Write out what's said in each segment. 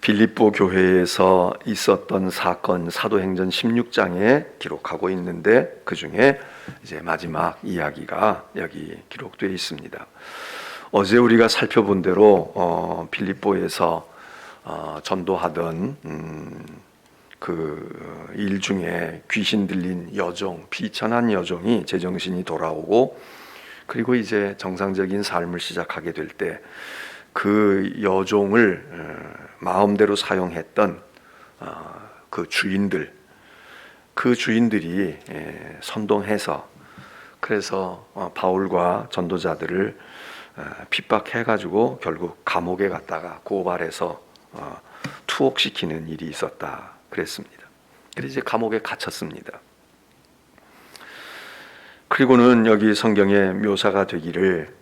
빌립보 교회에서 있었던 사건 사도행전 16장에 기록하고 있는데 그 중에 이제 마지막 이야기가 여기 기록되어 있습니다. 어제 우리가 살펴본 대로 빌립보에서 전도하던 그 일 중에 귀신 들린 여종, 비천한 여종이 제정신이 돌아오고 그리고 이제 정상적인 삶을 시작하게 될 때 그 여종을 마음대로 사용했던 그 주인들이 선동해서 그래서 바울과 전도자들을 핍박해가지고 결국 감옥에 갔다가 고발해서 투옥시키는 일이 있었다 그랬습니다. 그래서 이제 감옥에 갇혔습니다. 그리고는 여기 성경에 묘사가 되기를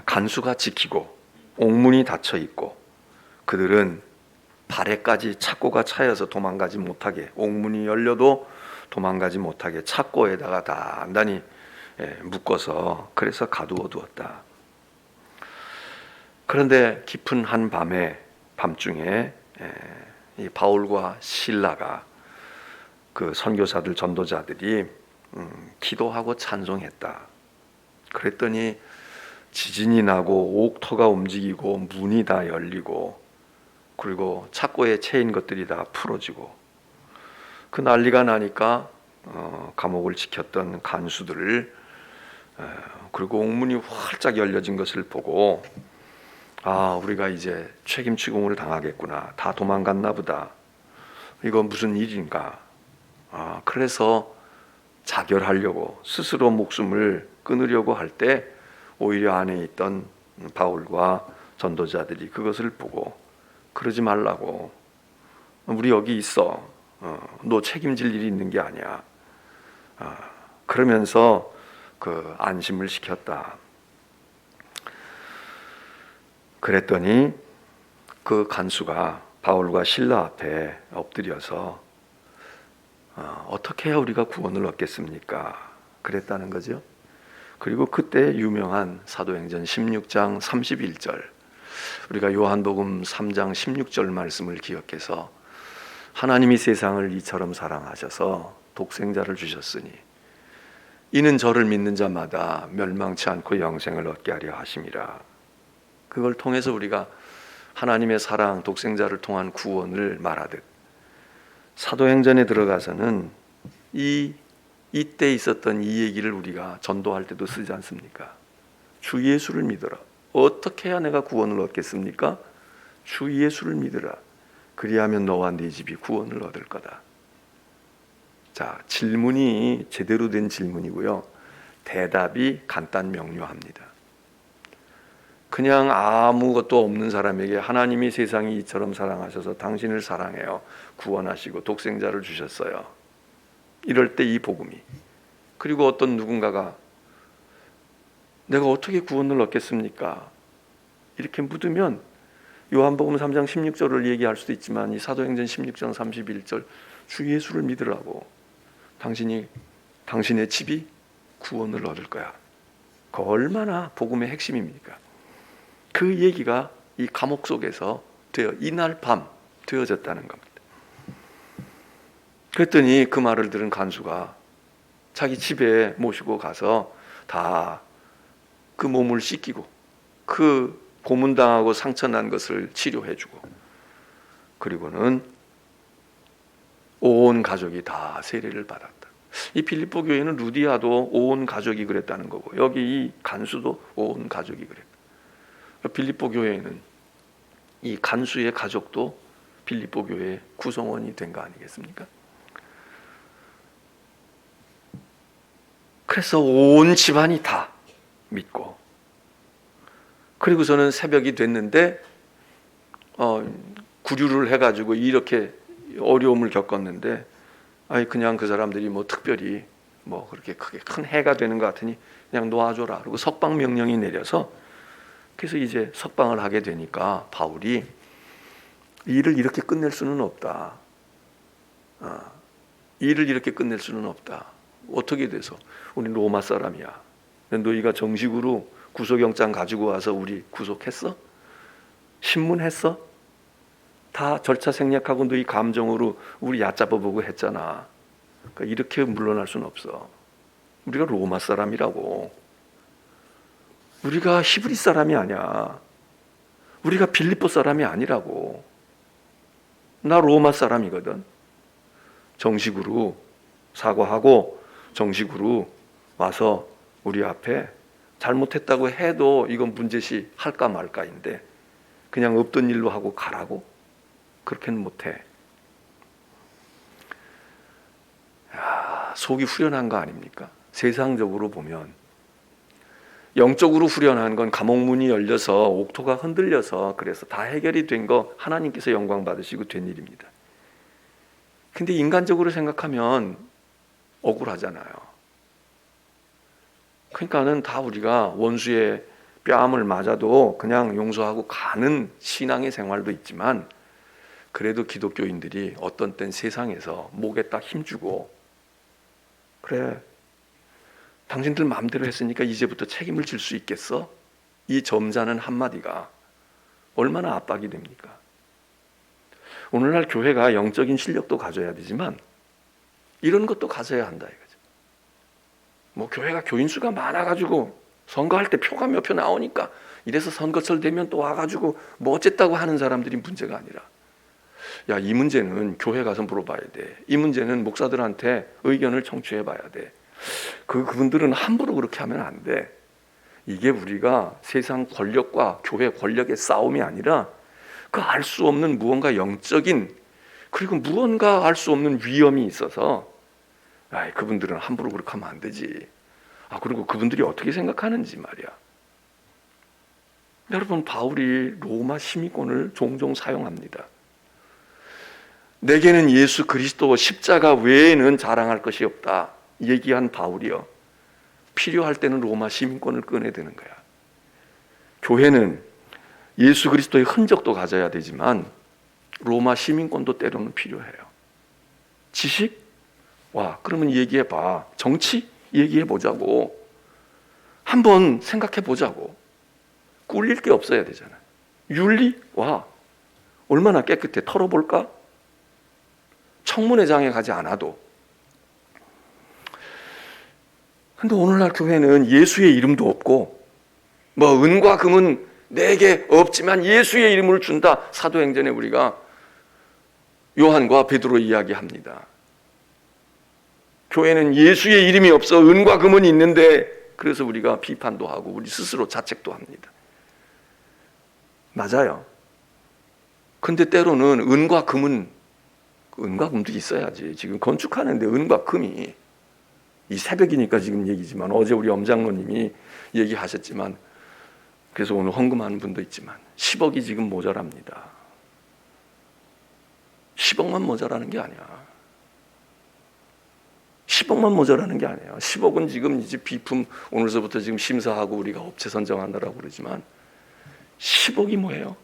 간수가 지키고 옥문이 닫혀 있고 그들은 발에까지 착고가 차여서 도망가지 못하게 옥문이 열려도 도망가지 못하게 착고에다가 단단히 묶어서 그래서 가두어 두었다. 그런데 깊은 한 밤중에 이 바울과 실라가 그 선교사들 전도자들이 기도하고 찬송했다. 그랬더니 지진이 나고 옥터가 움직이고 문이 다 열리고 그리고 착고에 채인 것들이 다 풀어지고 그 난리가 나니까 감옥을 지켰던 간수들을 그리고 옥문이 활짝 열려진 것을 보고 우리가 이제 책임 추궁을 당하겠구나. 다 도망갔나 보다. 이거 무슨 일인가. 그래서 자결하려고 스스로 목숨을 끊으려고 할 때 오히려 안에 있던 바울과 전도자들이 그것을 보고 그러지 말라고. 우리 여기 있어. 너 책임질 일이 있는 게 아니야. 그러면서 그 안심을 시켰다. 그랬더니 그 간수가 바울과 실라 앞에 엎드려서 어떻게 해야 우리가 구원을 얻겠습니까? 그랬다는 거죠. 그리고 그때 유명한 사도행전 16장 31절 우리가 요한복음 3장 16절 말씀을 기억해서 하나님이 세상을 이처럼 사랑하셔서 독생자를 주셨으니 이는 저를 믿는 자마다 멸망치 않고 영생을 얻게 하려 하심이라. 그걸 통해서 우리가 하나님의 사랑, 독생자를 통한 구원을 말하듯 사도행전에 들어가서는 이때 있었던 이 얘기를 우리가 전도할 때도 쓰지 않습니까? 주 예수를 믿어라. 어떻게 해야 내가 구원을 얻겠습니까? 주 예수를 믿으라. 그리하면 너와 네 집이 구원을 얻을 거다. 자, 질문이 제대로 된 질문이고요. 대답이 간단 명료합니다. 그냥 아무것도 없는 사람에게 하나님이 세상이 이처럼 사랑하셔서 당신을 사랑해요. 구원하시고 독생자를 주셨어요. 이럴 때 이 복음이. 그리고 어떤 누군가가 내가 어떻게 구원을 얻겠습니까? 이렇게 묻으면 요한복음 3장 16절을 얘기할 수도 있지만 이 사도행전 16장 31절 주 예수를 믿으라고. 당신의 집이 구원을 얻을 거야. 그 얼마나 복음의 핵심입니까? 그 얘기가 이 감옥 속에서 이날 밤 되어졌다는 겁니다. 그랬더니 그 말을 들은 간수가 자기 집에 모시고 가서 다 그 몸을 씻기고 그 고문당하고 상처난 것을 치료해주고 그리고는 온 가족이 다 세례를 받았다. 이 빌립보 교회는 루디아도 온 가족이 그랬다는 거고 여기 이 간수도 온 가족이 그랬다. 빌립보 교회에는 이 간수의 가족도 빌립보 교회의 구성원이 된 거 아니겠습니까? 그래서 온 집안이 다 믿고 그리고서는 새벽이 됐는데 구류를 해가지고 이렇게 어려움을 겪었는데 그냥 그 사람들이 특별히 그렇게 크게 큰 해가 되는 것 같으니 그냥 놓아줘라. 그리고 석방 명령이 내려서 그래서 이제 석방을 하게 되니까 바울이 일을 이렇게 끝낼 수는 없다. 일을 이렇게 끝낼 수는 없다. 어떻게 돼서? 우리 로마 사람이야. 너희가 정식으로 구속영장 가지고 와서 우리 구속했어? 신문했어? 다 절차 생략하고 너희 감정으로 우리 얕잡아보고 했잖아. 그러니까 이렇게 물러날 수는 없어. 우리가 로마 사람이라고. 우리가 히브리 사람이 아니야. 우리가 빌립보 사람이 아니라고. 나 로마 사람이거든. 정식으로 사과하고 정식으로 와서 우리 앞에 잘못했다고 해도 이건 문제시 할까 말까인데 그냥 없던 일로 하고 가라고? 그렇게는 못해. 속이 후련한 거 아닙니까? 세상적으로 보면 영적으로 후련한 건 감옥문이 열려서 옥토가 흔들려서 그래서 다 해결이 된 거 하나님께서 영광 받으시고 된 일입니다. 근데 인간적으로 생각하면 억울하잖아요. 그러니까는 다 우리가 원수의 뺨을 맞아도 그냥 용서하고 가는 신앙의 생활도 있지만 그래도 기독교인들이 어떤 땐 세상에서 목에 딱 힘주고 그래 당신들 마음대로 했으니까 이제부터 책임을 질 수 있겠어? 이 점잖은 한마디가 얼마나 압박이 됩니까? 오늘날 교회가 영적인 실력도 가져야 되지만 이런 것도 가져야 한다 이거죠. 뭐 교회가 교인 수가 많아가지고 선거할 때 표가 몇 표 나오니까 이래서 선거철 되면 또 와가지고 뭐 어쨌다고 하는 사람들이 문제가 아니라 야, 이 문제는 교회 가서 물어봐야 돼. 이 문제는 목사들한테 의견을 청취해 봐야 돼. 그분들은 함부로 그렇게 하면 안 돼. 이게 우리가 세상 권력과 교회 권력의 싸움이 아니라 그 알 수 없는 무언가 영적인 그리고 무언가 알 수 없는 위험이 있어서 그분들은 함부로 그렇게 하면 안 되지. 그리고 그분들이 어떻게 생각하는지 말이야. 여러분 바울이 로마 시민권을 종종 사용합니다. 내게는 예수 그리스도 십자가 외에는 자랑할 것이 없다 얘기한 바울이요. 필요할 때는 로마 시민권을 꺼내드는 거야. 교회는 예수 그리스도의 흔적도 가져야 되지만 로마 시민권도 때로는 필요해요. 지식? 그러면 얘기해봐. 정치? 얘기해보자고. 한번 생각해보자고. 꿀릴 게 없어야 되잖아요. 윤리? 얼마나 깨끗해. 털어볼까? 청문회장에 가지 않아도. 근데 오늘날 교회는 예수의 이름도 없고 은과 금은 내게 없지만 예수의 이름을 준다. 사도행전에 우리가 요한과 베드로 이야기합니다. 교회는 예수의 이름이 없어 은과 금은 있는데 그래서 우리가 비판도 하고 우리 스스로 자책도 합니다. 맞아요. 근데 때로는 은과 금도 있어야지. 지금 건축하는데 은과 금이 이 새벽이니까 지금 얘기지만 어제 우리 엄장로님이 얘기하셨지만 그래서 오늘 헌금하는 분도 있지만 10억이 지금 모자랍니다. 10억만 모자라는 게 아니야. 10억만 모자라는 게 아니에요. 10억은 지금 이제 비품 오늘서부터 지금 심사하고 우리가 업체 선정한다라고 그러지만 10억이 뭐예요?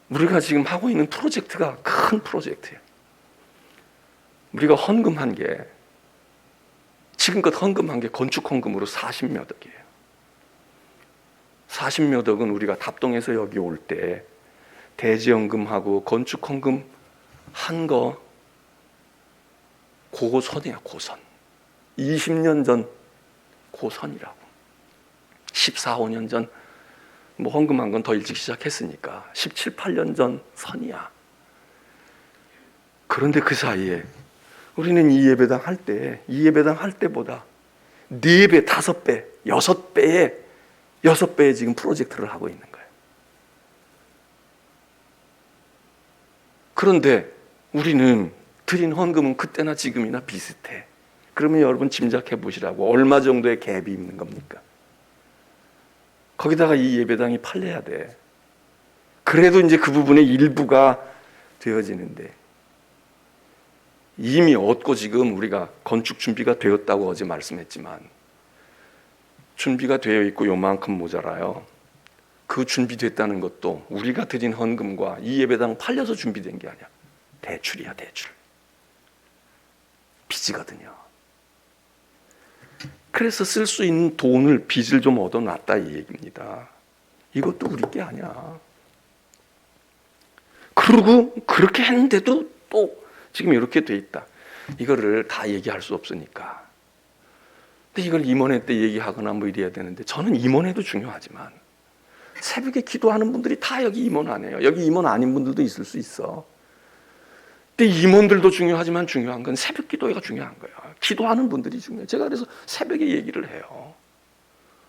우리가 지금 하고 있는 프로젝트가 큰 프로젝트예요. 우리가 헌금한 게 지금껏 헌금한 게 건축 헌금으로 40몇 억이에요. 40몇 억은 우리가 답동에서 여기 올 때 대지연금하고 건축 헌금 한 거 고선이야, 고선. 20년 전 고선이라고. 14, 15년 전 헌금한 건 더 일찍 시작했으니까 17, 18년 전 선이야. 그런데 그 사이에 우리는 이 예배당 할 때보다 4배, 5배, 6배의 지금 프로젝트를 하고 있는 거예요. 그런데 우리는 드린 헌금은 그때나 지금이나 비슷해. 그러면 여러분 짐작해 보시라고. 얼마 정도의 갭이 있는 겁니까? 거기다가 이 예배당이 팔려야 돼. 그래도 이제 그 부분의 일부가 되어지는데 이미 얻고 지금 우리가 건축 준비가 되었다고 어제 말씀했지만 준비가 되어 있고 요만큼 모자라요. 그 준비됐다는 것도 우리가 드린 헌금과 이 예배당 팔려서 준비된 게 아니야. 대출이야, 대출. 빚이거든요. 그래서 쓸 수 있는 돈을 빚을 좀 얻어놨다 이 얘기입니다. 이것도 우리 게 아니야. 그러고 그렇게 했는데도 또 지금 이렇게 돼 있다. 이거를 다 얘기할 수 없으니까. 근데 이걸 임원회 때 얘기하거나 뭐 이래야 되는데, 저는 임원회도 중요하지만 새벽에 기도하는 분들이 다 여기 임원 안 해요. 여기 임원 아닌 분들도 있을 수 있어. 근데 임원들도 중요하지만 중요한 건 새벽 기도회가 중요한 거야. 기도하는 분들이 중요해. 제가 그래서 새벽에 얘기를 해요.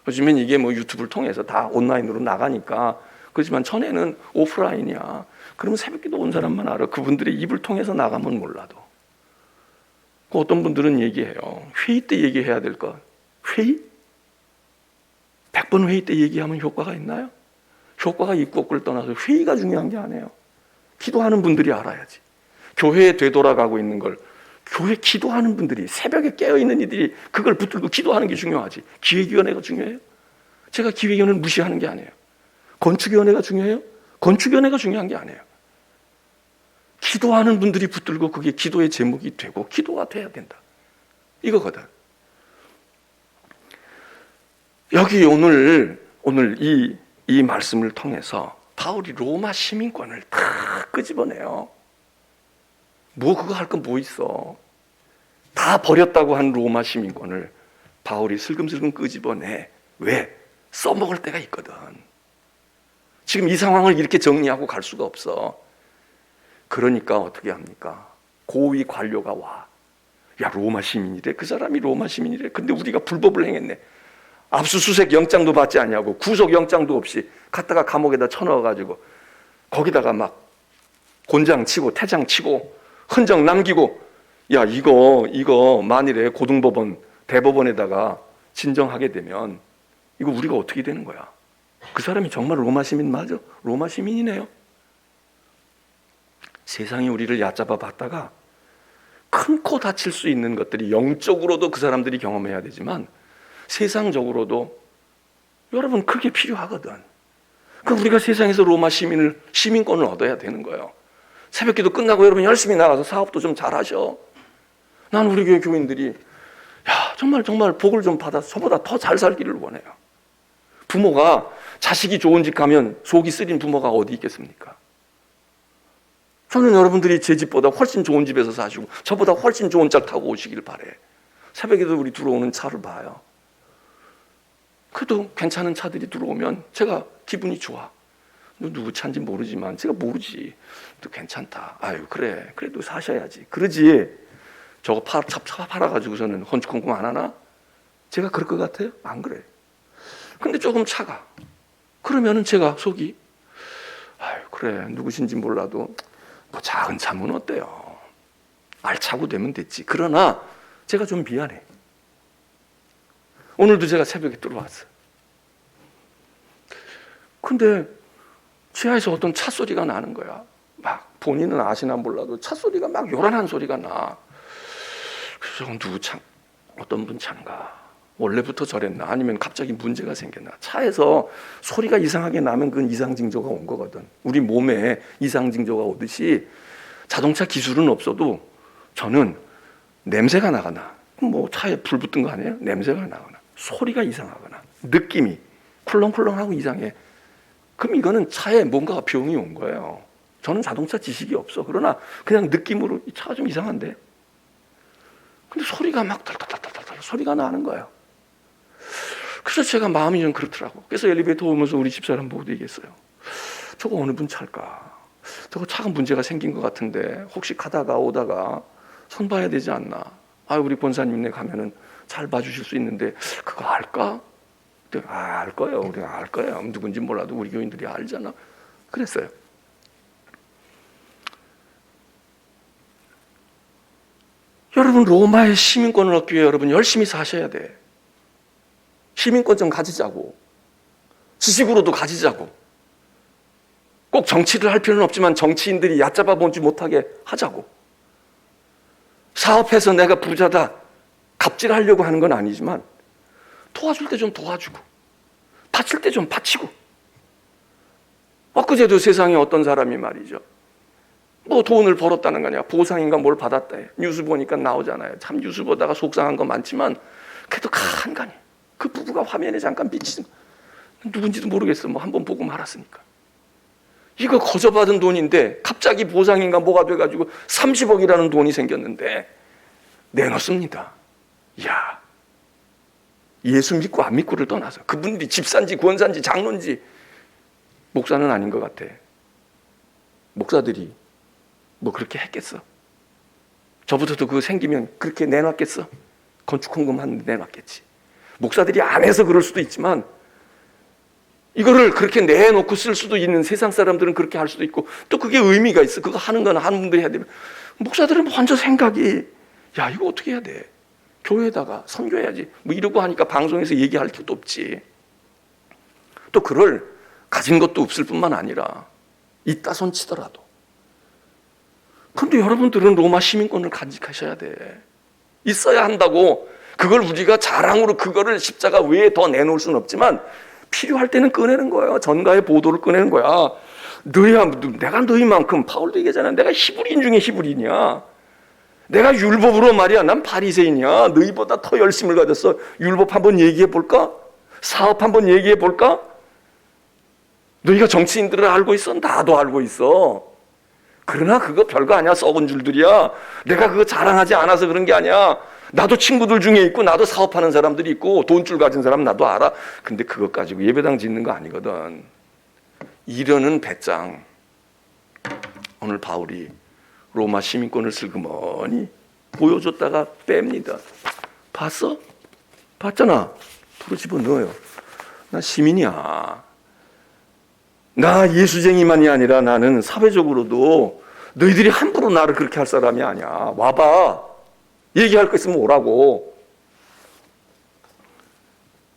요즘엔 이게 뭐 유튜브를 통해서 다 온라인으로 나가니까. 그렇지만 전에는 오프라인이야. 그러면 새벽 기도 온 사람만 알아. 그분들의 입을 통해서 나가면 몰라도. 어떤 분들은 얘기해요. 회의 때 얘기해야 될 것. 회의? 100번 회의 때 얘기하면 효과가 있나요? 효과가 있고 없고를 떠나서 회의가 중요한 게 아니에요. 기도하는 분들이 알아야지. 교회에 되돌아가고 있는 걸 교회 기도하는 분들이, 새벽에 깨어있는 이들이 그걸 붙들고 기도하는 게 중요하지. 기획위원회가 중요해요? 제가 기획위원회를 무시하는 게 아니에요. 건축위원회가 중요해요? 건축위원회가 중요한 게 아니에요. 기도하는 분들이 붙들고 그게 기도의 제목이 되고 기도가 돼야 된다. 이거거든. 여기 오늘 이 말씀을 통해서 바울이 로마 시민권을 다 끄집어내요. 뭐 그거 할 건 뭐 있어. 다 버렸다고 한 로마 시민권을 바울이 슬금슬금 끄집어내. 왜? 써먹을 때가 있거든. 지금 이 상황을 이렇게 정리하고 갈 수가 없어. 그러니까 어떻게 합니까? 고위 관료가 와. 야, 로마 시민이래. 그 사람이 로마 시민이래. 근데 우리가 불법을 행했네. 압수수색 영장도 받지 않냐고, 구속 영장도 없이 갖다가 감옥에다 쳐넣어가지고 거기다가 막 곤장 치고 태장 치고 흔적 남기고, 야, 이거 만일에 고등법원 대법원에다가 진정하게 되면 이거 우리가 어떻게 되는 거야? 그 사람이 정말 로마 시민 맞아? 로마 시민이네요. 세상이 우리를 얕잡아 봤다가 큰 코 다칠 수 있는 것들이 영적으로도 그 사람들이 경험해야 되지만 세상적으로도 여러분 그게 필요하거든. 그럼 우리가 세상에서 로마 시민권을 얻어야 되는 거예요. 새벽기도 끝나고 여러분 열심히 나가서 사업도 좀 잘하셔. 난 우리 교회 교인들이 야, 정말 복을 좀 받아서 저보다 더 잘 살기를 원해요. 부모가 자식이 좋은 집 가면 속이 쓰린 부모가 어디 있겠습니까? 저는 여러분들이 제 집보다 훨씬 좋은 집에서 사시고 저보다 훨씬 좋은 차 타고 오시길 바래. 새벽에도 우리 들어오는 차를 봐요. 그래도 괜찮은 차들이 들어오면 제가 기분이 좋아. 누구 차인지 모르지만 제가 모르지. 또 괜찮다. 아유, 그래. 그래도 사셔야지. 그러지. 저거 팔아가지고서는 헌축헌금 안 하나? 제가 그럴 것 같아요? 안 그래. 근데 조금 차가. 그러면은 제가 속이, 아유, 그래. 누구신지 몰라도 뭐 작은 차면 어때요? 알차고 되면 됐지. 그러나 제가 좀 미안해. 오늘도 제가 새벽에 들어왔어요. 근데 지하에서 어떤 차 소리가 나는 거야. 막 본인은 아시나 몰라도 차 소리가 막 요란한 소리가 나. 그래서 저건 누구 차, 어떤 분 차인가? 원래부터 저랬나? 아니면 갑자기 문제가 생겼나? 차에서 소리가 이상하게 나면 그건 이상 징조가 온 거거든. 우리 몸에 이상 징조가 오듯이 자동차 기술은 없어도 저는 냄새가 나거나 뭐 차에 불 붙은 거 아니에요? 냄새가 나거나 소리가 이상하거나 느낌이 쿨렁쿨렁하고 이상해. 그럼 이거는 차에 뭔가 병이 온 거예요. 저는 자동차 지식이 없어. 그러나 그냥 느낌으로 이 차가 좀 이상한데. 근데 소리가 막 달달달달달 소리가 나는 거예요. 그래서 제가 마음이 좀 그렇더라고. 그래서 엘리베이터 오면서 우리 집사람 보고 얘기했어요. 저거 어느 분 차일까? 저거 차가 문제가 생긴 것 같은데 혹시 가다가 오다가 손 봐야 되지 않나? 아, 우리 권사님네 가면은 잘 봐주실 수 있는데 그거 알까? 알 거예요. 우리가 알 거예요. 누군지 몰라도 우리 교인들이 알잖아. 그랬어요. 여러분 로마의 시민권을 얻기 위해 여러분 열심히 사셔야 돼. 시민권 좀 가지자고. 지식으로도 가지자고. 꼭 정치를 할 필요는 없지만 정치인들이 얕잡아 보지 못하게 하자고. 사업해서 내가 부자다 갑질하려고 하는 건 아니지만 도와줄 때 좀 도와주고 바칠 때 좀 바치고. 엊그제도 세상에 어떤 사람이 말이죠, 뭐 돈을 벌었다는 거냐, 보상인가 뭘 받았다 해. 뉴스 보니까 나오잖아요. 참 뉴스 보다가 속상한 거 많지만 그래도 간간히 그 부부가 화면에 잠깐 비치는, 누군지도 모르겠어. 뭐 한번 보고 말았으니까. 이거 거저받은 돈인데 갑자기 보상인가 뭐가 돼가지고 30억이라는 돈이 생겼는데 내놓습니다. 이야, 예수 믿고 안 믿고를 떠나서 그분들이 집사인지 권사인지 장로인지, 목사는 아닌 것 같아. 목사들이 뭐 그렇게 했겠어? 저부터도 그거 생기면 그렇게 내놨겠어? 건축 헌금 하는데 내놨겠지. 목사들이 안 해서 그럴 수도 있지만 이거를 그렇게 내놓고 쓸 수도 있는, 세상 사람들은 그렇게 할 수도 있고 또 그게 의미가 있어. 그거 하는 건 하는 분들이 해야 되면, 목사들은 먼저 생각이, 야 이거 어떻게 해야 돼? 교회에다가 선교해야지 뭐 이러고 하니까 방송에서 얘기할 것도 없지. 또 그걸 가진 것도 없을 뿐만 아니라 있다 손 치더라도. 그런데 여러분들은 로마 시민권을 간직하셔야 돼. 있어야 한다고. 그걸 우리가 자랑으로 그거를 십자가 외에 더 내놓을 수는 없지만 필요할 때는 꺼내는 거예요. 전가의 보도를 꺼내는 거야. 너희야, 내가 너희만큼, 파울도 얘기하잖아. 내가 히브리인 중에 히브리인이야. 내가 율법으로 말이야, 난 바리새인이야. 너희보다 더 열심을 가졌어. 율법 한번 얘기해 볼까? 사업 한번 얘기해 볼까? 너희가 정치인들을 알고 있어? 나도 알고 있어. 그러나 그거 별거 아니야. 썩은 줄들이야. 내가 그거 자랑하지 않아서 그런 게 아니야. 나도 친구들 중에 있고 나도 사업하는 사람들이 있고 돈줄 가진 사람 나도 알아. 근데 그것 가지고 예배당 짓는 거 아니거든. 이러는 배짱, 오늘 바울이 로마 시민권을 슬그머니 보여줬다가 뺍니다. 봤어? 봤잖아. 도로 집어넣어요. 나 시민이야. 나 예수쟁이만이 아니라 나는 사회적으로도 너희들이 함부로 나를 그렇게 할 사람이 아니야. 와봐. 얘기할 거 있으면 오라고.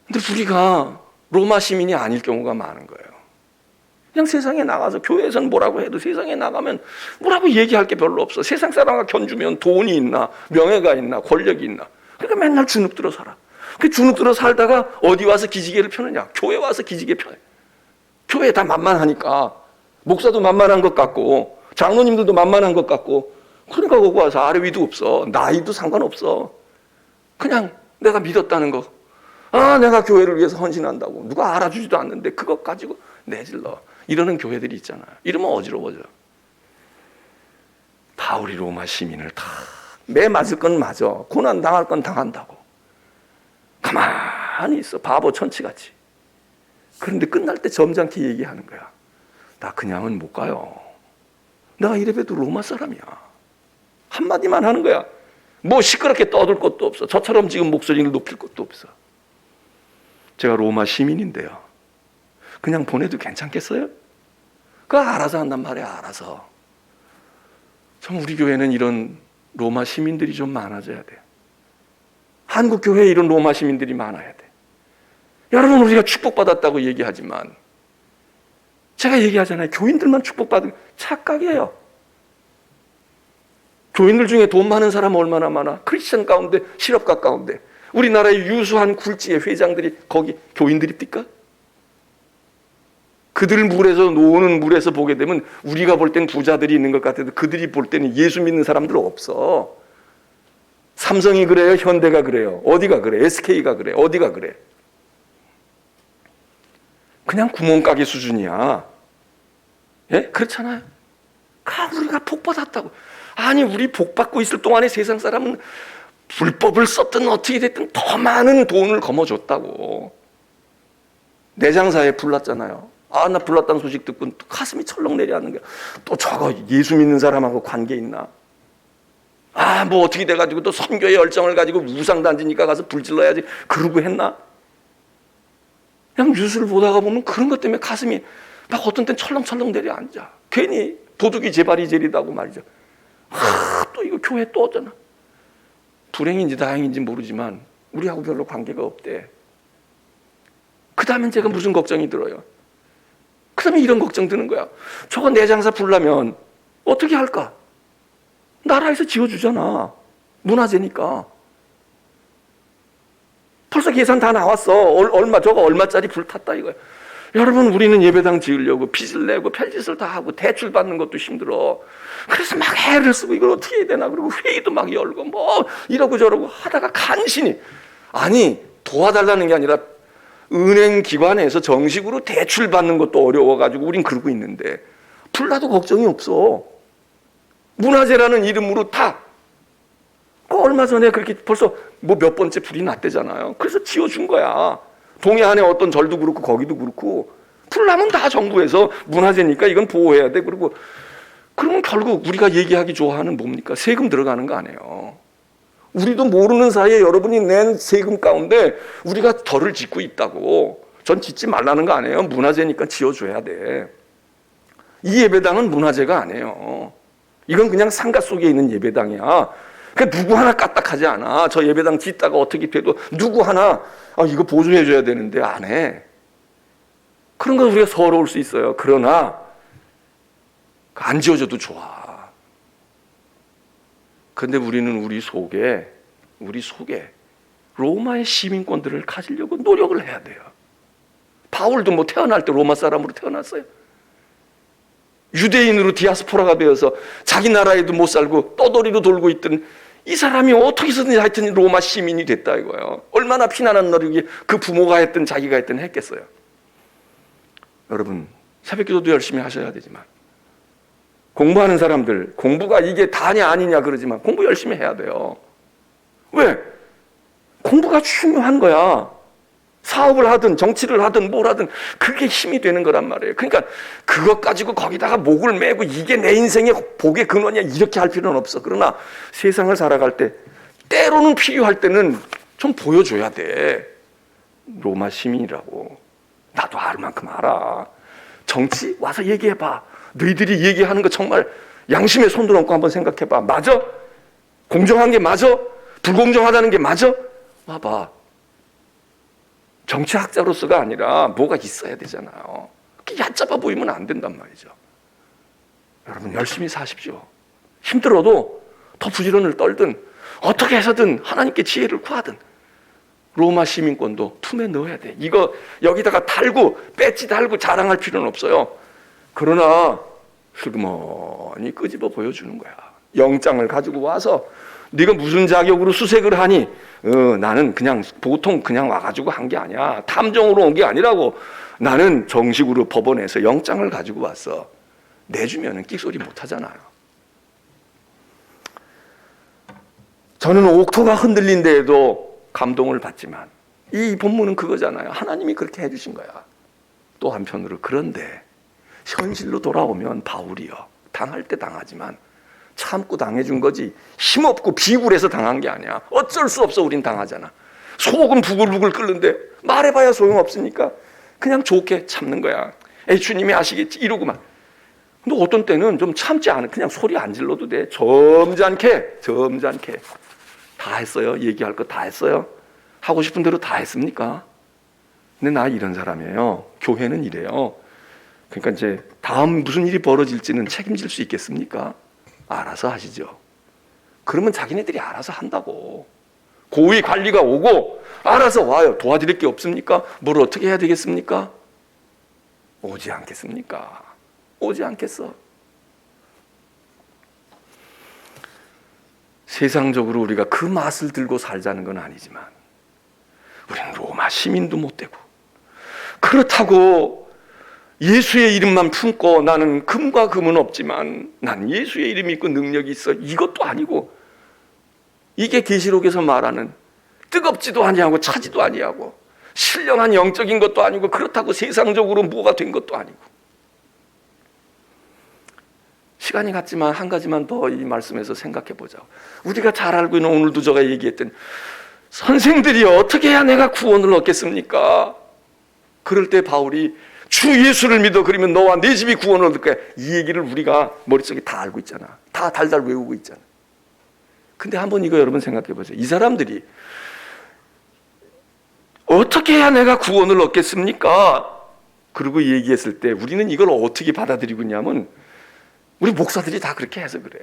근데 우리가 로마 시민이 아닐 경우가 많은 거예요. 그냥 세상에 나가서, 교회에서는 뭐라고 해도 세상에 나가면 뭐라고 얘기할 게 별로 없어. 세상 사람과 견주면 돈이 있나, 명예가 있나, 권력이 있나. 그러니까 맨날 주눅 들어 살아. 그 주눅 들어 살다가 어디 와서 기지개를 펴느냐? 교회 와서 기지개 펴요. 교회 다 만만하니까. 목사도 만만한 것 같고 장로님들도 만만한 것 같고, 그러니까 거기 와서 아래 위도 없어. 나이도 상관없어. 그냥 내가 믿었다는 거. 아, 내가 교회를 위해서 헌신한다고. 누가 알아주지도 않는데 그것 가지고 내질러. 이러는 교회들이 있잖아요. 이러면 어지러워져. 바울이 로마 시민을 다 매 맞을 건 맞아. 고난 당할 건 당한다고. 가만히 있어. 바보 천치같이. 그런데 끝날 때 점잖게 얘기하는 거야. 나 그냥은 못 가요. 내가 이래봬도 로마 사람이야. 한마디만 하는 거야. 뭐 시끄럽게 떠들 것도 없어. 저처럼 지금 목소리를 높일 것도 없어. 제가 로마 시민인데요. 그냥 보내도 괜찮겠어요? 그거 알아서 한단 말이야. 알아서. 참 우리 교회는 이런 로마 시민들이 좀 많아져야 돼요. 한국 교회에 이런 로마 시민들이 많아야 돼. 여러분, 우리가 축복받았다고 얘기하지만 제가 얘기하잖아요. 교인들만 축복받은 착각이에요. 교인들 중에 돈 많은 사람 얼마나 많아. 크리스천 가운데, 실업가 가운데. 우리나라의 유수한 굴지의 회장들이 거기 교인들입니까? 그들 물에서 노는 물에서 보게 되면 우리가 볼 때는 부자들이 있는 것 같아도 그들이 볼 때는 예수 믿는 사람들 없어. 삼성이 그래요? 현대가 그래요? 어디가 그래? SK가 그래? 어디가 그래? 그냥 구멍가게 수준이야. 예? 그렇잖아요. 우리가 복 받았다고. 아니, 우리 복 받고 있을 동안에 세상 사람은 불법을 썼든 어떻게 됐든 더 많은 돈을 거머쥐었다고. 내 장사에 불났잖아요. 아, 나 불났다는 소식 듣고 또 가슴이 철렁 내려앉는 거야. 또 저거 예수 믿는 사람하고 관계 있나? 아, 뭐 어떻게 돼가지고 또 선교의 열정을 가지고 우상단지니까 가서 불질러야지. 그러고 했나? 그냥 뉴스를 보다가 보면 그런 것 때문에 가슴이 막 어떤 땐 철렁철렁 내려앉아. 괜히 도둑이 제 발이 제리다고 말이죠. 또 이거 교회 또 어쩌나. 불행인지 다행인지 모르지만 우리하고 별로 관계가 없대. 그 다음엔 제가 무슨 걱정이 들어요? 그 다음에 이런 걱정 드는 거야. 저거 내 장사 불나면 어떻게 할까? 나라에서 지어주잖아. 문화재니까. 벌써 계산 다 나왔어. 얼마, 저거 얼마짜리 불 탔다 이거야. 여러분, 우리는 예배당 지으려고 빚을 내고 별짓을 다 하고 대출 받는 것도 힘들어. 그래서 막 애를 쓰고 이걸 어떻게 해야 되나. 그리고 회의도 막 열고 뭐 이러고 저러고 하다가 간신히, 아니 도와달라는 게 아니라 은행 기관에서 정식으로 대출 받는 것도 어려워가지고 우린 그러고 있는데 불나도 걱정이 없어. 문화재라는 이름으로 다 얼마 전에 그렇게 벌써 뭐 몇 번째 불이 났대잖아요. 그래서 지어준 거야. 동해안에 어떤 절도 그렇고 거기도 그렇고 불 나면 다 정부에서 문화재니까 이건 보호해야 돼. 그리고 그러면 결국 우리가 얘기하기 좋아하는 뭡니까? 세금 들어가는 거 아니에요. 우리도 모르는 사이에 여러분이 낸 세금 가운데 우리가 덜을 짓고 있다고. 전 짓지 말라는 거 아니에요. 문화재니까 지어줘야 돼. 이 예배당은 문화재가 아니에요. 이건 그냥 상가 속에 있는 예배당이야. 그러니까 누구 하나 까딱하지 않아. 저 예배당 짓다가 어떻게 돼도 누구 하나 이거 보조해줘야 되는데 안 해. 그런 건 우리가 서러울 수 있어요. 그러나 안 지어줘도 좋아. 그런데 우리는 우리 속에 로마의 시민권들을 가지려고 노력을 해야 돼요. 바울도 뭐 태어날 때 로마 사람으로 태어났어요. 유대인으로 디아스포라가 되어서 자기 나라에도 못 살고 떠돌이로 돌고 있던 이 사람이 어떻게 해서든 하여튼 로마 시민이 됐다 이거예요. 얼마나 피난한 노력이 그 부모가 했든 자기가 했든 했겠어요. 여러분 새벽기도도 열심히 하셔야 되지만 공부하는 사람들 공부가 이게 다냐 아니냐 그러지만 공부 열심히 해야 돼요. 왜? 공부가 중요한 거야. 사업을 하든 정치를 하든 뭘 하든 그게 힘이 되는 거란 말이에요. 그러니까 그것 가지고 거기다가 목을 메고 이게 내 인생의 복의 근원이야 이렇게 할 필요는 없어. 그러나 세상을 살아갈 때 때로는 필요할 때는 좀 보여줘야 돼. 로마 시민이라고. 나도 알 만큼 알아. 정치? 와서 얘기해봐. 너희들이 얘기하는 거 정말 양심에 손 들어놓고 한번 생각해봐. 맞아? 공정한 게 맞아? 불공정하다는 게 맞아? 와봐. 정치학자로서가 아니라 뭐가 있어야 되잖아요. 얕잡아 보이면 안 된단 말이죠. 여러분 열심히 사십시오. 힘들어도 더 부지런을 떨든 어떻게 해서든 하나님께 지혜를 구하든 로마 시민권도 품에 넣어야 돼. 이거 여기다가 달고 배지 달고 자랑할 필요는 없어요. 그러나 슬그머니 끄집어 보여주는 거야. 영장을 가지고 와서 네가 무슨 자격으로 수색을 하니? 나는 그냥 보통 그냥 와가지고 한 게 아니야. 탐정으로 온 게 아니라고. 나는 정식으로 법원에서 영장을 가지고 왔어. 내주면은 끽소리 못 하잖아요. 저는 옥토가 흔들린 데에도 감동을 받지만 이 본문은 그거잖아요. 하나님이 그렇게 해주신 거야. 또 한편으로 그런데 현실로 돌아오면 바울이요. 당할 때 당하지만 참고 당해준 거지 힘없고 비굴해서 당한 게 아니야. 어쩔 수 없어 우린 당하잖아. 속은 부글부글 끓는데 말해봐야 소용없으니까 그냥 좋게 참는 거야. 에이 주님이 아시겠지 이러고만. 근데 어떤 때는 좀 참지 않아. 그냥 소리 안 질러도 돼. 점잖게 다 했어요. 얘기할 거 다 했어요. 하고 싶은 대로 다 했습니까? 근데 나 이런 사람이에요. 교회는 이래요. 그러니까 이제 다음 무슨 일이 벌어질지는 책임질 수 있겠습니까? 알아서 하시죠. 그러면 자기네들이 알아서 한다고. 고위 관리가 오고 알아서 와요. 도와드릴 게 없습니까? 뭘 어떻게 해야 되겠습니까? 오지 않겠습니까? 오지 않겠어. 세상적으로 우리가 그 맛을 들고 살자는 건 아니지만 우리는 로마 시민도 못 되고 그렇다고 예수의 이름만 품고 나는 금과 금은 없지만 난 예수의 이름이 있고 능력이 있어 이것도 아니고 이게 계시록에서 말하는 뜨겁지도 아니하고 차지도 아니하고 신령한 영적인 것도 아니고 그렇다고 세상적으로 뭐가 된 것도 아니고 시간이 갔지만 한 가지만 더 이 말씀에서 생각해 보자. 우리가 잘 알고 있는 오늘도 제가 얘기했던 선생들이 어떻게 해야 내가 구원을 얻겠습니까? 그럴 때 바울이 주 예수를 믿어 그러면 너와 네 집이 구원을 얻을 거야. 이 얘기를 우리가 머릿속에 다 알고 있잖아. 다 달달 외우고 있잖아. 근데 한번 이거 여러분 생각해 보세요. 이 사람들이 어떻게 해야 내가 구원을 얻겠습니까? 그리고 얘기했을 때 우리는 이걸 어떻게 받아들이고 있냐면 우리 목사들이 다 그렇게 해서 그래.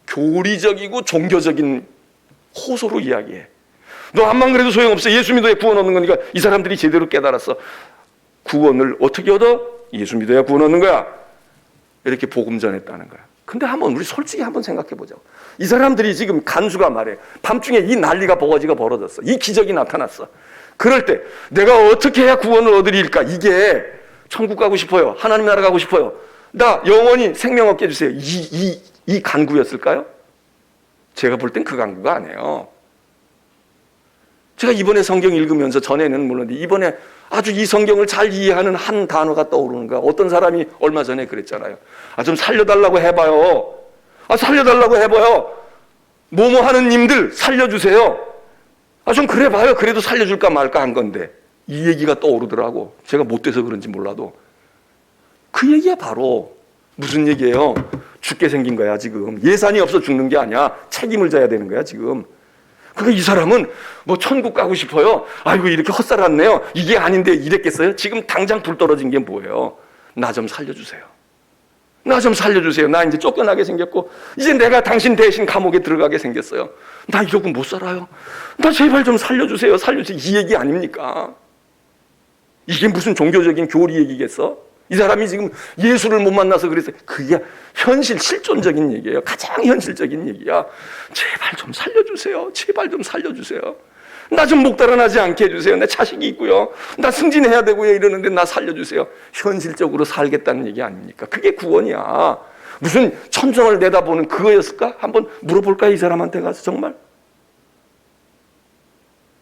교리적이고 종교적인 호소로 이야기해. 너 암만 그래도 소용없어. 예수 믿어야 구원 얻는 거니까 이 사람들이 제대로 깨달았어. 구원을 어떻게 얻어? 예수 믿어야 구원 얻는 거야. 이렇게 복음 전했다는 거야. 근데 한번 우리 솔직히 한번 생각해 보자고. 이 사람들이 지금 간수가 말해. 밤중에 이 난리가 버거지가 벌어졌어. 이 기적이 나타났어. 그럴 때 내가 어떻게 해야 구원을 얻으리일까? 이게 천국 가고 싶어요. 하나님 나라 가고 싶어요. 나 영원히 생명 얻게 해주세요. 이 간구였을까요? 제가 볼 땐 그 간구가 아니에요. 제가 이번에 성경 읽으면서 전에는 몰랐는데 이번에 아주 이 성경을 잘 이해하는 한 단어가 떠오르는 거야. 어떤 사람이 얼마 전에 그랬잖아요. 좀 살려달라고 해봐요. 살려달라고 해봐요. 뭐뭐 하는 님들 살려주세요. 좀 그래봐요. 그래도 살려줄까 말까 한 건데 이 얘기가 떠오르더라고. 제가 못돼서 그런지 몰라도 그 얘기야. 바로 무슨 얘기예요? 죽게 생긴 거야 지금. 예산이 없어 죽는 게 아니야. 책임을 져야 되는 거야 지금. 그러니까 이 사람은 뭐 천국 가고 싶어요. 아이고 이렇게 헛살았네요. 이게 아닌데 이랬겠어요? 지금 당장 불 떨어진 게 뭐예요? 나 좀 살려주세요. 나 좀 살려주세요. 나 이제 쫓겨나게 생겼고 이제 내가 당신 대신 감옥에 들어가게 생겼어요. 나 이러고 못 살아요. 나 제발 좀 살려주세요. 살려주세요. 이 얘기 아닙니까? 이게 무슨 종교적인 교리 얘기겠어? 이 사람이 지금 예수를 못 만나서 그래서 그게 현실 실존적인 얘기예요. 가장 현실적인 얘기야. 제발 좀 살려주세요. 제발 좀 살려주세요. 나 좀 목달아나지 않게 해주세요. 내 자식이 있고요. 나 승진해야 되고요. 이러는데 나 살려주세요. 현실적으로 살겠다는 얘기 아닙니까? 그게 구원이야. 무슨 천정을 내다보는 그거였을까? 한번 물어볼까요? 이 사람한테 가서 정말?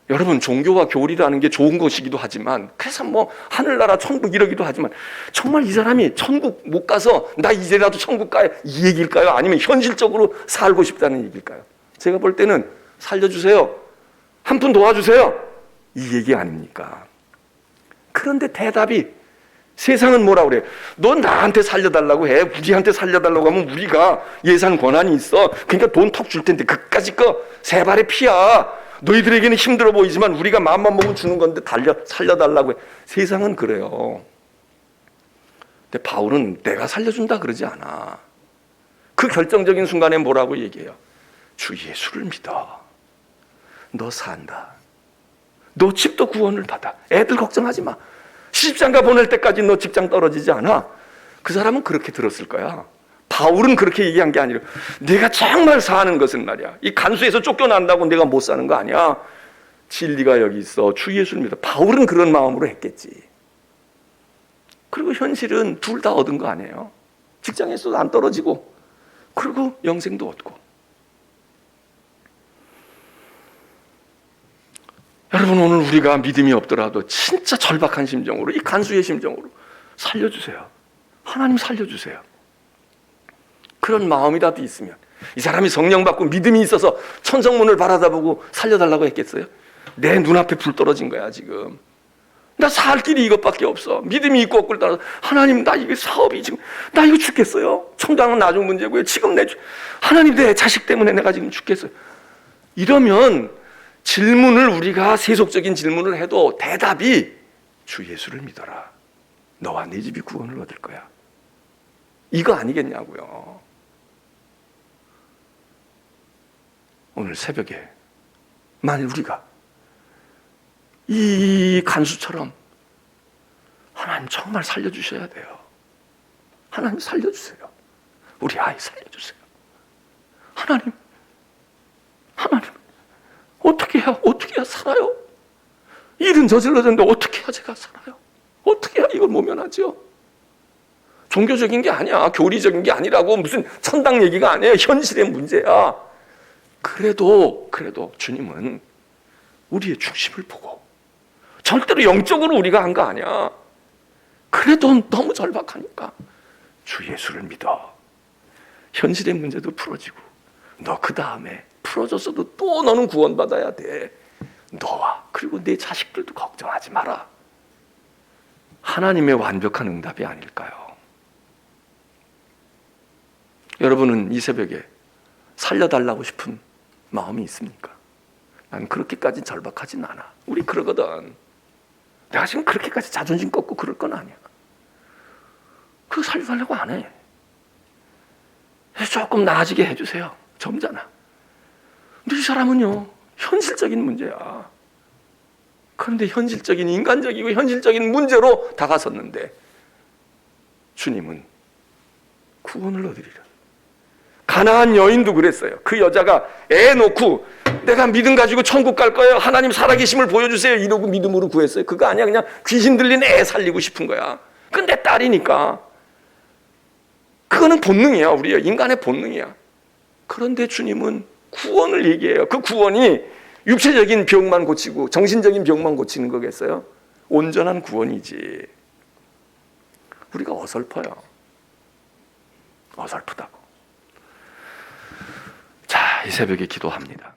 여러분, 종교와 교리라는 게 좋은 것이기도 하지만, 그래서 뭐 하늘나라 천국 이러기도 하지만, 정말 이 사람이 천국 못 가서 나 이제라도 천국 가야 이 얘기일까요? 아니면 현실적으로 살고 싶다는 얘기일까요? 제가 볼 때는 살려주세요. 한 푼 도와주세요. 이 얘기 아닙니까? 그런데 대답이 세상은 뭐라 그래? 넌 나한테 살려달라고 해. 우리한테 살려달라고 하면 우리가 예산 권한이 있어. 그러니까 돈 턱 줄 텐데 그까짓 거 세 발의 피야. 너희들에게는 힘들어 보이지만 우리가 마음만 먹으면 주는 건데 살려달라고 해. 세상은 그래요. 근데 바울은 내가 살려준다 그러지 않아. 그 결정적인 순간에 뭐라고 얘기해요? 주 예수를 믿어. 너 산다. 너 집도 구원을 받아. 애들 걱정하지 마. 시집장가 보낼 때까지 너 직장 떨어지지 않아. 그 사람은 그렇게 들었을 거야. 바울은 그렇게 얘기한 게 아니라 내가 정말 사는 것은 말이야. 이 간수에서 쫓겨난다고 내가 못 사는 거 아니야. 진리가 여기 있어. 주 예수를 믿어. 바울은 그런 마음으로 했겠지. 그리고 현실은 둘 다 얻은 거 아니에요. 직장에서도 안 떨어지고 그리고 영생도 얻고. 여러분, 오늘 우리가 믿음이 없더라도 진짜 절박한 심정으로, 이 간수의 심정으로 살려주세요. 하나님 살려주세요. 그런 마음이라도 있으면, 이 사람이 성령 받고 믿음이 있어서 천성문을 바라다보고 살려달라고 했겠어요? 내 눈앞에 불 떨어진 거야 지금. 나 살 길이 이것밖에 없어. 믿음이 있고 없고를 따라서 하나님, 나 이게 사업이 지금 나 이거 죽겠어요. 청장은 나중 문제고요. 지금 하나님, 내 자식 때문에 내가 지금 죽겠어요. 이러면 질문을, 우리가 세속적인 질문을 해도 대답이 주 예수를 믿어라. 너와 네 집이 구원을 얻을 거야. 이거 아니겠냐고요. 오늘 새벽에 만일 우리가 이 간수처럼 하나님 정말 살려주셔야 돼요. 하나님 살려주세요. 우리 아이 살려주세요. 하나님 어떻게 해야 살아요? 일은 저질러졌는데 어떻게 해야 제가 살아요? 어떻게 해야 이걸 모면하죠? 종교적인 게 아니야. 교리적인 게 아니라고. 무슨 천당 얘기가 아니에요. 현실의 문제야. 그래도 주님은 우리의 중심을 보고 절대로 영적으로 우리가 한 거 아니야. 그래도 너무 절박하니까 주 예수를 믿어. 현실의 문제도 풀어지고 너 그 다음에 풀어졌어도 또 너는 구원받아야 돼. 너와 그리고 내 자식들도 걱정하지 마라. 하나님의 완벽한 응답이 아닐까요? 여러분은 이 새벽에 살려달라고 싶은 마음이 있습니까? 난 그렇게까지 절박하진 않아. 우리 그러거든. 내가 지금 그렇게까지 자존심 꺾고 그럴 건 아니야. 그거 살려달라고 안 해. 조금 나아지게 해주세요. 점잖아. 근데 이 사람은요, 현실적인 문제야. 그런데 현실적인, 인간적이고 현실적인 문제로 다가섰는데 주님은 구원을 얻으리라. 가나안 여인도 그랬어요. 그 여자가 애 놓고 내가 믿음 가지고 천국 갈 거예요. 하나님 살아계심을 보여주세요. 이러고 믿음으로 구했어요. 그거 아니야. 그냥 귀신 들린 애 살리고 싶은 거야. 그건 내 딸이니까. 그거는 본능이야. 우리의 인간의 본능이야. 그런데 주님은 구원을 얘기해요. 그 구원이 육체적인 병만 고치고 정신적인 병만 고치는 거겠어요? 온전한 구원이지. 우리가 어설퍼요. 어설프다고. 자, 이 새벽에 기도합니다.